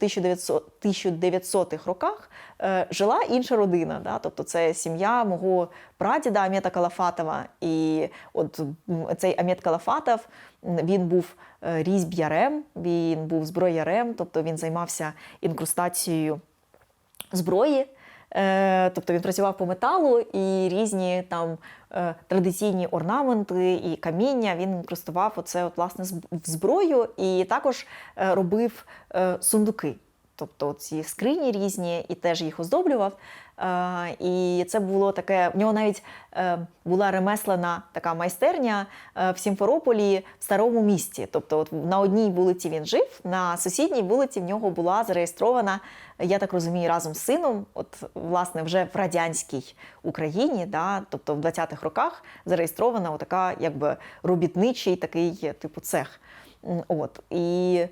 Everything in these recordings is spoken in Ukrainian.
1900-х роках жила інша родина. Да? Тобто це сім'я мого прадіда Амета Калафатова. І от цей Амет Калафатов, він був різьб'ярем, він був зброярем, тобто він займався інкрустацією зброї. Тобто він працював по металу, і різні там традиційні орнаменти і каміння він інкрустував оце от, власне, в зброю, і також робив сундуки. Тобто ці скрині різні, і теж їх оздоблював. І це було таке, в нього навіть була ремеслена така майстерня в Сімферополі, в Старому місті. Тобто от на одній вулиці він жив, на сусідній вулиці в нього була зареєстрована, я так розумію, разом з сином, от, власне, вже в радянській Україні, да, тобто в 20-х роках зареєстрована отака, якби, робітничий такий, типу, цех. От. І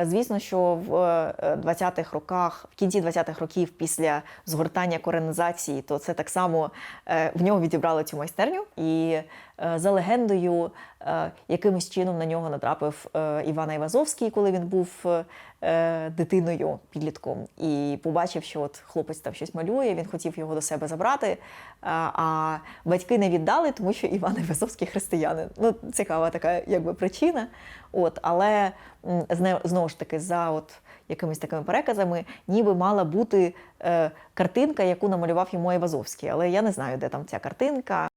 звісно, що в 20-х роках, в кінці 20-х років після згортання коренізації, то це так само в нього відібрали цю майстерню. І за легендою, якимось чином на нього натрапив Іван Айвазовський, коли він був дитиною, підлітком. І побачив, що от хлопець там щось малює, він хотів його до себе забрати, а батьки не віддали, тому що Іван Айвазовський християнин. Ну, цікава така, якби, причина. От, але знову ж таки, за от якимись такими переказами, ніби мала бути картинка, яку намалював йому Айвазовський. Але я не знаю, де там ця картинка.